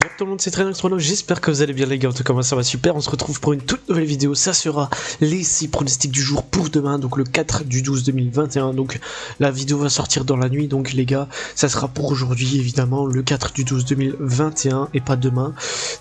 Salut tout le monde, c'est Trainox, j'espère que vous allez bien les gars, en tout cas moi ça va super, on se retrouve pour une toute nouvelle vidéo, ça sera les 6 pronostics du jour pour demain, donc le 4 du 12 2021, donc la vidéo va sortir dans la nuit, donc les gars, ça sera pour aujourd'hui évidemment, le 4 du 12 2021 et pas demain,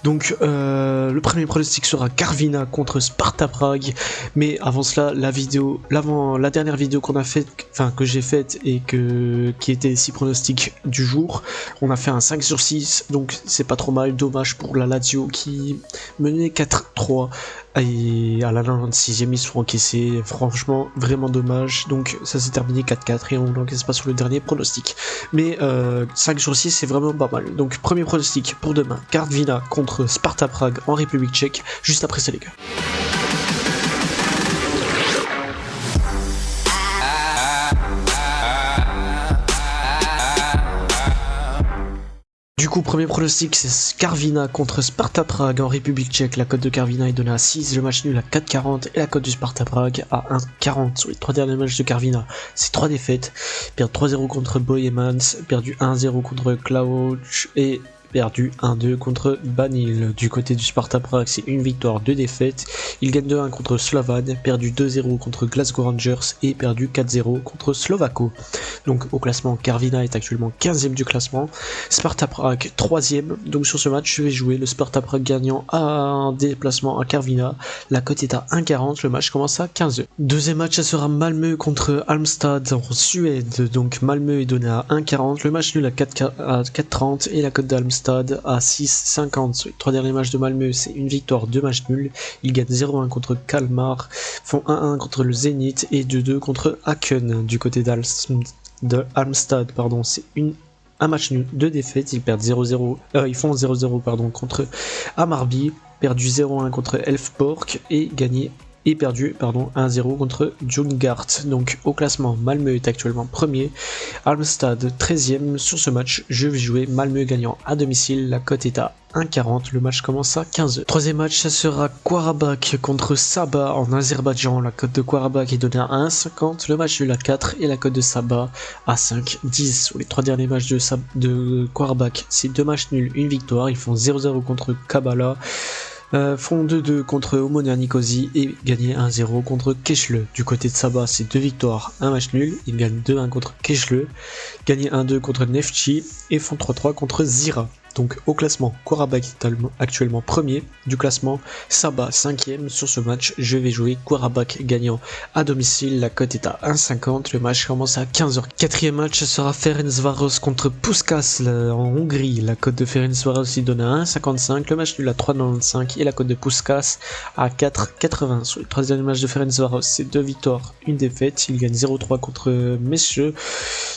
donc le premier pronostic sera Karviná contre Sparta Prague, mais avant cela, la dernière vidéo qu'on a faite, enfin que j'ai faite et qui était les 6 pronostics du jour, on a fait un 5 sur 6, donc c'est pas trop mal. Dommage pour la Lazio qui menait 4-3 et à la 96e ils se font encaisser, franchement vraiment dommage, donc ça s'est terminé 4-4 et on n'encaisse pas sur le dernier pronostic, mais 5 sur 6 c'est vraiment pas mal. Donc premier pronostic pour demain, Karviná contre Sparta Prague en République tchèque, juste après ça les gars. Du coup, premier pronostic, c'est Karviná contre Sparta Prague en République tchèque. La cote de Karviná est donnée à 6, le match nul à 4,40 et la cote du Sparta Prague à 1,40. Sur les 3 derniers matchs de Karviná, c'est 3 défaites. Perdu 3-0 contre Bohemans, perdu 1-0 contre Klauch et perdu 1-2 contre Banil. Du côté du Sparta Prague, c'est une victoire, 2 défaites. Il gagne 2-1 contre Slovan, perdu 2-0 contre Glasgow Rangers et perdu 4-0 contre Slovako. Donc au classement, Karviná est actuellement 15e du classement, Sparta Prague 3e. Donc sur ce match, je vais jouer le Sparta Prague gagnant à un déplacement à Karviná. La cote est à 1,40, le match commence à 15h. Deuxième match, ça sera Malmö contre Halmstad en Suède. Donc Malmö est donné à 1,40, le match nul à 4,30 et la cote d'Halmstad à 6,50. Sur les 3 derniers matchs de Malmö, c'est une victoire, 2 matchs nuls. Ils gagnent 0-1 contre Kalmar, font 1-1 contre le Zénith et 2-2 contre Aken. Du côté d'Halmstad, pardon, c'est un match nul, 2 défaites. Ils perdent 0-0, ils font 0-0 pardon contre Hammarby, perdu 0-1 contre Elfsborg et perdu 1-0 contre Ljungart. Donc au classement, Malmö est actuellement premier, Halmstad 13e. Sur ce match, je vais jouer Malmö gagnant à domicile, la cote est à 1,40, le match commence à 15h. Troisième match, ça sera Qarabağ contre Sabah en Azerbaïdjan. La cote de Qarabağ est donnée à 1,50, le match nul à 4 et la cote de Sabah à 5,10. Sur les 3 derniers matchs de Qarabağ, c'est 2 matchs nuls, une victoire. Ils font 0-0 contre Kabala, font 2-2 contre Omonia Nicosie et gagné 1-0 contre Keşle. Du côté de Sabah, c'est 2 victoires, 1 match nul. Ils gagnent 2-1 contre Keşle, gagné 1-2 contre Neftchi et font 3-3 contre Zira. Donc au classement, Qarabağ est actuellement premier du classement, Sabah 5e. Sur ce match, je vais jouer Qarabağ gagnant à domicile, la cote est à 1,50, le match commence à 15h. Quatrième match, ce sera Ferencváros contre Puskás en Hongrie. La cote de Ferencváros est donnée à 1,55, le match nul à 3,95 et la cote de Puskás à 4,80. Sur les 3 derniers matchs de Ferencváros, c'est 2 victoires, une défaite. Ils gagnent 0-3 contre Mesche,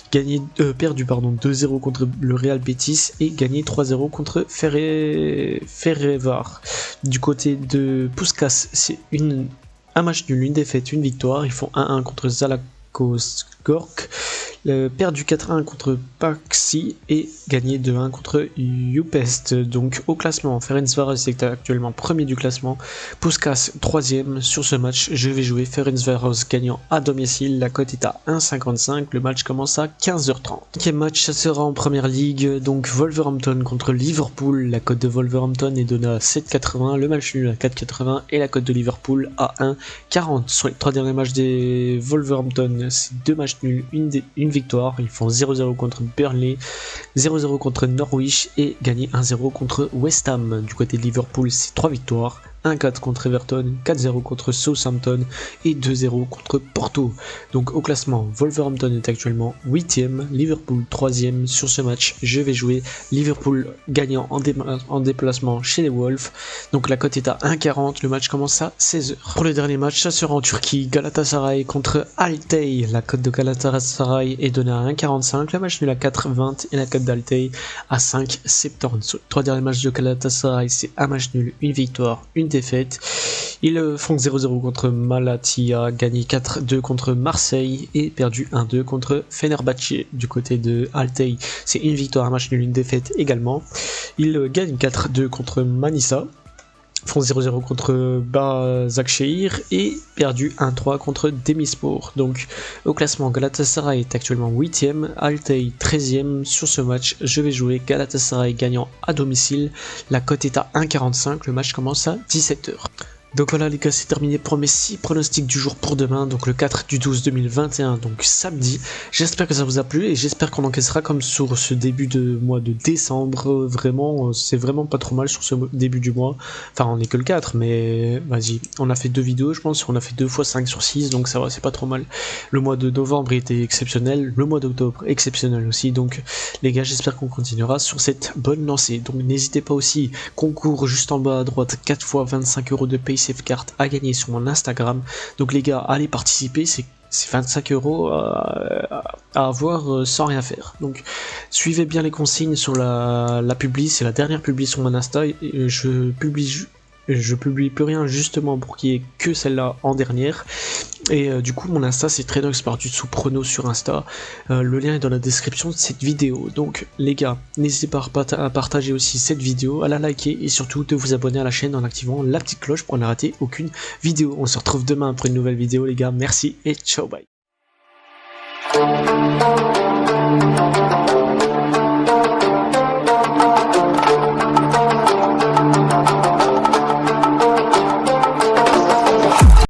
perdu 2-0 contre le Real Betis et gagné 3-0 contre Ferencváros. Du côté de Puskás, c'est un match nul, une défaite, une victoire. Ils font 1-1 contre Zalakosgorsk, perdu 4-1 contre Paksi et gagné 2-1 contre Újpest. Donc au classement, Ferencváros est actuellement premier du classement, Puskás 3e. Sur ce match, je vais jouer Ferencváros gagnant à domicile, la cote est à 1,55, le match commence à 15h30. Cinquième match, ça sera en première ligue, donc Wolverhampton contre Liverpool. La cote de Wolverhampton est donnée à 7,80, le match nul à 4,80 et la cote de Liverpool à 1,40. Sur les 3 derniers matchs des Wolverhampton, c'est 2 matchs nuls, une victoire. Ils font 0-0 contre Burnley, 0-0 contre Norwich et gagné 1-0 contre West Ham. Du côté de Liverpool, c'est 3 victoires, 1-4 contre Everton, 4-0 contre Southampton et 2-0 contre Porto. Donc au classement, Wolverhampton est actuellement 8e, Liverpool 3e. Sur ce match, je vais jouer Liverpool gagnant en déplacement chez les Wolves. Donc la cote est à 1,40, le match commence à 16h. Pour le dernier match, ça sera en Turquie, Galatasaray contre Altay. La cote de Galatasaray est donnée à 1,45, le match nul à 4,20 et la cote d'Altay à 5,70. Sur les 3 derniers matchs de Galatasaray, c'est un match nul, une victoire, une défaite. Ils font 0-0 contre Malatya, gagné 4-2 contre Marseille et perdu 1-2 contre Fenerbahçe. Du côté de Altay, c'est une victoire, un match nul, une défaite également. Ils gagnent 4-2 contre Manisa. font 0-0 contre Başakşehir et perdu 1-3 contre Demirspor. Donc au classement, Galatasaray est actuellement 8ème, Altay 13ème. Sur ce match, je vais jouer Galatasaray gagnant à domicile. La cote est à 1,45, le match commence à 17h. Donc voilà les gars, c'est terminé pour mes 6 pronostics du jour pour demain, donc le 4 du 12 2021, donc samedi. J'espère que ça vous a plu et j'espère qu'on encaissera comme sur ce début de mois de décembre. Vraiment, c'est vraiment pas trop mal sur ce début du mois. Enfin, on est que le 4, mais vas-y, on a fait 2 vidéos je pense, on a fait 2 fois 5 sur 6, donc ça va, c'est pas trop mal. Le mois de novembre était exceptionnel, le mois d'octobre exceptionnel aussi, donc les gars, j'espère qu'on continuera sur cette bonne lancée. Donc n'hésitez pas aussi, concours juste en bas à droite, 4 fois 25 € de paye Safecard à gagner sur mon Instagram. Donc les gars, allez participer, c'est 25 € à avoir sans rien faire. Donc suivez bien les consignes sur la publi, c'est la dernière publi sur mon Insta. Je publie plus rien justement pour qu'il y ait que celle-là en dernière. Et du coup mon Insta c'est Trainox par dessous Prono sur Insta. Le lien est dans la description de cette vidéo. Donc les gars, n'hésitez pas à partager aussi cette vidéo, à la liker et surtout de vous abonner à la chaîne en activant la petite cloche pour ne rater aucune vidéo. On se retrouve demain pour une nouvelle vidéo les gars, merci et ciao, bye.